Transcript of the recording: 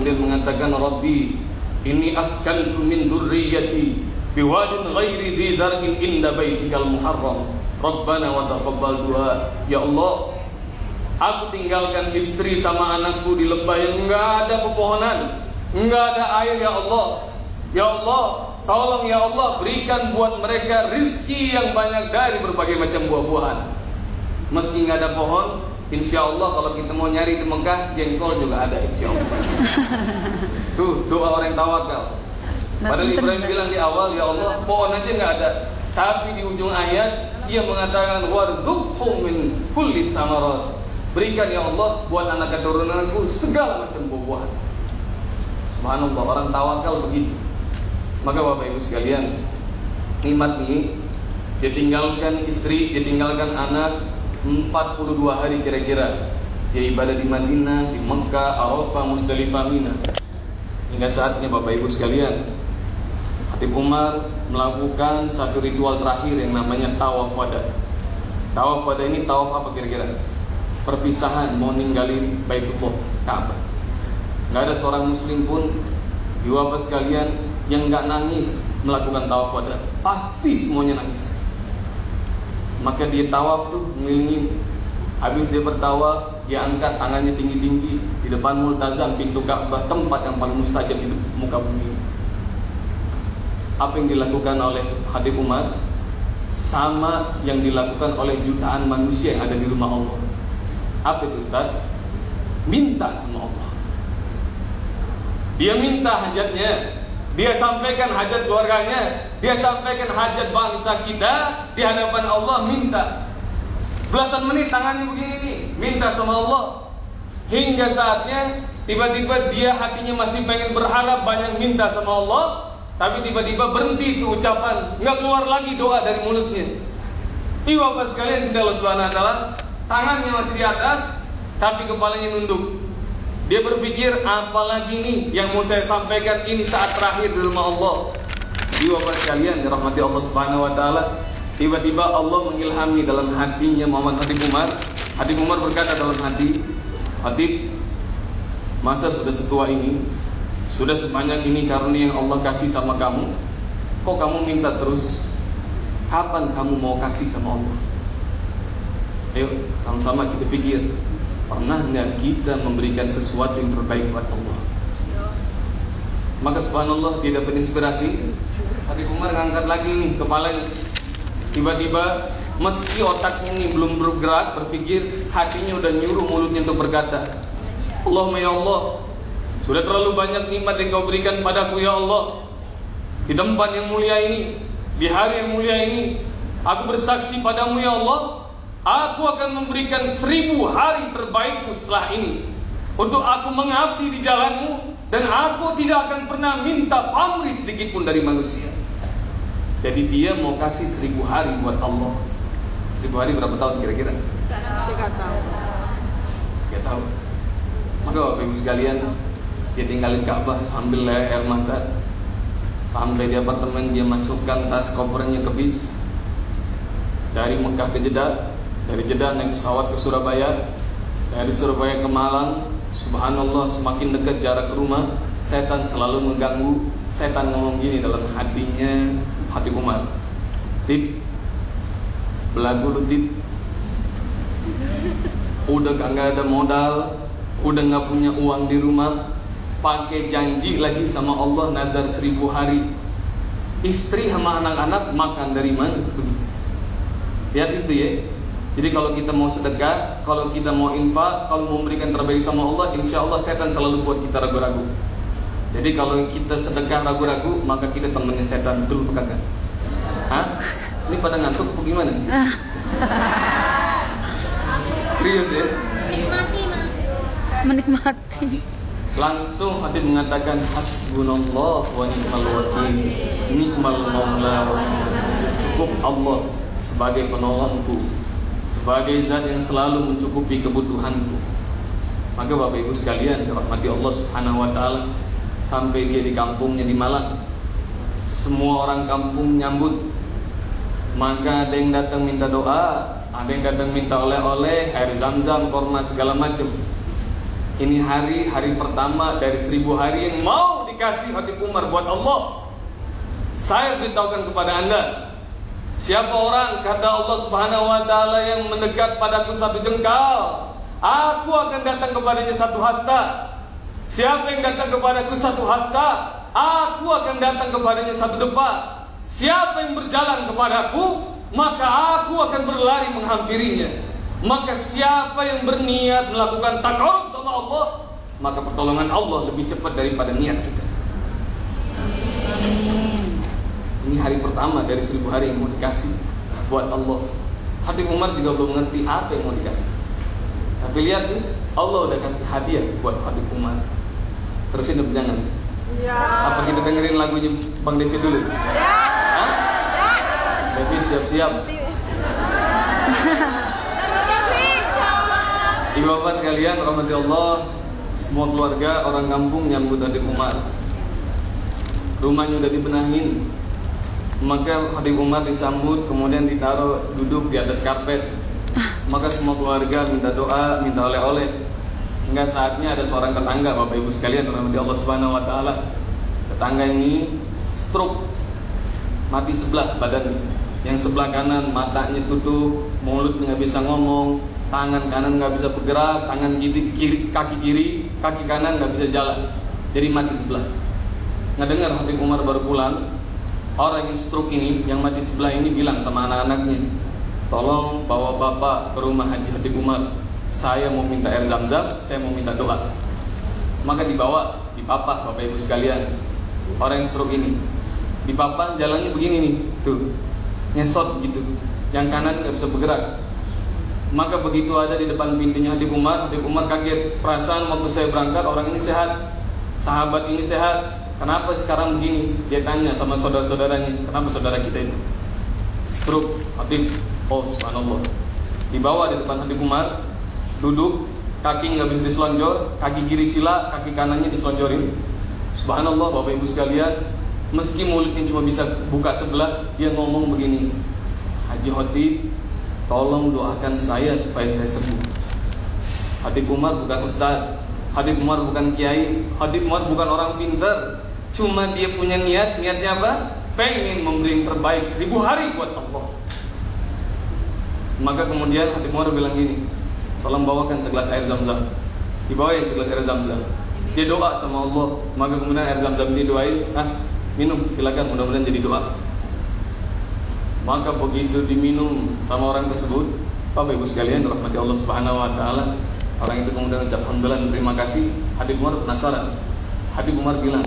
kemudian mengatakan, Rabbi inni askantu min dzurriyyati biwadin ghairi dzi dzar'in inda baitikal muharram Rabbana wa taqabbal du'a. Ya Allah, aku tinggalkan istri sama anakku di lembah yang enggak ada pepohonan, enggak ada air. Ya Allah, ya Allah, tolong ya Allah, berikan buat mereka rizki yang banyak dari berbagai macam buah-buahan. Meski enggak ada pohon, insya Allah kalau kita mau nyari di Mekah, jengkol juga ada, insya Allah. Tuh doa orang tawakal. Padahal Ibrahim bilang di awal, ya Allah, pohon aja enggak ada. Tapi di ujung ayat dia mengatakan, warzuqhum min kulli tsamarat. Berikan ya Allah buat anak keturunanku segala macam buah-buahan. Subhanallah, orang tawakal begitu. Maka Bapak Ibu sekalian, nikmat ini dia tinggalkan istri, dia tinggalkan anak 42 hari kira-kira. Dia ibadah di Madinah, di Mekah, Arafah, Muzdalifah, Mina. Hingga saatnya Bapak Ibu sekalian, Habib Umar melakukan satu ritual terakhir yang namanya tawaf wada. Tawaf wada ini tawaf apa kira-kira? Perpisahan, mau ninggalin Baitullah, Ka'bah. Gak ada seorang muslim pun di Bapak sekalian yang gak nangis melakukan tawaf wada. Pasti semuanya nangis. Maka dia tawaf tuh ngelilingi. Habis dia bertawaf, dia angkat tangannya tinggi-tinggi di depan multazam pintu Ka'bah, tempat yang paling mustajab di muka bumi. Apa yang dilakukan oleh Habib Umar sama yang dilakukan oleh jutaan manusia yang ada di rumah Allah. Apa itu Ustaz? Minta sama Allah. Dia minta hajatnya, dia sampaikan hajat keluarganya, dia sampaikan hajat bangsa kita di hadapan Allah. Minta belasan menit tangannya begini nih, minta sama Allah. Hingga saatnya tiba-tiba dia hatinya masih pengen berharap banyak minta sama Allah, tapi tiba-tiba berhenti itu ucapan, nggak keluar lagi doa dari mulutnya. Ibu bapak sekalian, cinta Allah Subhanahu Wa Taala, tangannya masih di atas, tapi kepalanya nunduk. Dia berpikir, apalagi nih yang mau saya sampaikan, ini saat terakhir di rumah Allah. Ibu bapak sekalian, dirahmati Allah Subhanahu Wa Taala, tiba-tiba Allah mengilhami dalam hatinya Muhammad Habib Umar. Habib Umar berkata dalam hati, Habib, masa sudah setua ini, sudah sebanyak ini karunia yang Allah kasih sama kamu, kok kamu minta terus? Kapan kamu mau kasih sama Allah? Ayo sama-sama kita pikir, pernah nggak kita memberikan sesuatu yang terbaik buat Allah? Maka subhanallah, dia dapat inspirasi. Habib Umar ngangkat lagi nih kepalanya. Tiba-tiba meski otaknya ini belum bergerak berpikir, hatinya udah nyuruh mulutnya untuk berkata, Allahumma ya Allah, sudah terlalu banyak nikmat yang kau berikan padaku ya Allah. Di tempat yang mulia ini, di hari yang mulia ini, aku bersaksi padamu ya Allah, aku akan memberikan 1000 hari terbaikku setelah ini untuk aku mengabdi di jalanmu, dan aku tidak akan pernah minta pamrih sedikit pun dari manusia. Jadi dia mau kasih 1000 hari buat Allah. 1000 hari berapa tahun kira-kira? 3 tahun. 3 tahun. Maka Bapak Ibu sekalian, dia tinggalin Ka'bah sambil air mata. Sampai di apartemen dia masukkan tas kopernya ke bis. Dari Mekah ke Jeddah, dari Jeddah naik pesawat ke Surabaya, dari Surabaya ke Malang. Subhanallah, semakin dekat jarak ke rumah, setan selalu mengganggu. Setan ngomong gini dalam hatinya Habib Umar, Tip, belagu lu Tip, udah kagak ada modal, udah gak punya uang di rumah, pakai janji lagi sama Allah nazar 1000 hari. Istri sama anak-anak makan dari mana? Begitu. Lihat itu ya. Jadi kalau kita mau sedekah, kalau kita mau infak, kalau mau memberikan terbaik sama Allah, insya Allah setan selalu buat kita ragu-ragu. Jadi kalau kita sedekah ragu-ragu, maka kita temannya setan, betul atau kagak? Hah? Ini pada ngantuk apa gimana? Serius ya? Menikmati. Langsung Habib mengatakan, hasbunallah wa ni'mal wakil, ni'mal maula wa ni'mal nasir. Cukup Allah sebagai penolongku, sebagai zat yang selalu mencukupi kebutuhanku. Maka Bapak Ibu sekalian, dirahmati Allah Subhanahu Wa Taala, sampai dia di kampungnya di Malang, semua orang kampung nyambut. Maka ada yang datang minta doa, ada yang datang minta oleh-oleh, air zam-zam, korma segala macam. Ini hari pertama dari 1000 hari yang mau dikasih Habib Umar buat Allah. Saya beritahukan kepada anda, siapa orang, kata Allah Subhanahu wa ta'ala, yang mendekat padaku 1 jengkal, aku akan datang kepadanya 1 hasta. Siapa yang datang kepadaku 1 hasta, aku akan datang kepadanya 1 depa. Siapa yang berjalan kepadaku, maka aku akan berlari menghampirinya. Maka siapa yang berniat melakukan takarub sama Allah, maka pertolongan Allah lebih cepat daripada niat kita. Ini hari pertama dari 1000 hari yang mau dikasih buat Allah. Habib Umar juga belum ngerti apa yang mau dikasih. Tapi lihat nih, Allah udah kasih hadiah buat Habib Umar. Terusin dong, jangan. Ya. Apa kita dengerin lagunya Bang David dulu? Ya. Hah? David siap-siap. Ibu bapak sekalian, rahmati Allah, semua keluarga orang kampung nyambut Habib Umar. Rumahnya udah dibenahin. Maka Habib Umar disambut, kemudian ditaruh duduk di atas karpet. Maka semua keluarga minta doa, minta oleh-oleh. Hingga saatnya ada seorang tetangga, bapak ibu sekalian, rahmati Allah Subhanahu wa ta'ala. Tetangga ini stroke, mati sebelah badannya. Yang sebelah kanan matanya tutup, mulutnya nggak bisa ngomong, tangan kanan nggak bisa bergerak, tangan kaki kiri, kaki kanan nggak bisa jalan. Jadi mati sebelah. Ngedengar Habib Umar baru pulang, orang yang stroke ini, yang mati sebelah ini bilang sama anak-anaknya, tolong bawa bapak ke rumah Haji Habib Umar. Saya mau minta air zam-zam, saya mau minta doa. Maka dibawa, dipapah bapak ibu sekalian. Orang yang stroke ini dipapah, jalannya begini nih, tuh, nyesot gitu. Yang kanan nggak bisa bergerak. Maka begitu ada di depan pintunya Habib Umar kaget. Perasaan waktu saya berangkat orang ini sehat, sahabat ini sehat. Kenapa sekarang begini? Dia tanya sama saudara-saudaranya, kenapa saudara kita itu stroke? Habib, oh subhanallah. Dibawa di depan Habib Umar, duduk, kaki nggak bisa diselonjor, kaki kiri sila, kaki kanannya diselonjorin. Subhanallah bapak ibu sekalian, meski mulutnya cuma bisa buka sebelah, dia ngomong begini, Haji Habib, tolong doakan saya supaya saya sembuh. Habib Umar bukan ustaz, Habib Umar bukan kiai, Habib Umar bukan orang pintar. Cuma dia punya niatnya apa? Pengen memberi yang terbaik 1000 hari buat Allah. Maka kemudian Habib Umar bilang gini, tolong bawakan segelas air zam-zam. Dibawain segelas air zam-zam. Dia doa sama Allah. Maka kemudian air zam-zam ini doain, minum, silakan, mudah-mudahan jadi doa. Maka begitu diminum sama orang tersebut, bapak ibu sekalian, rahmati Allah Subhanahu wa ta'ala, orang itu kemudian ucap alhamdulillah, terima kasih. Habib Umar penasaran. Habib Umar bilang,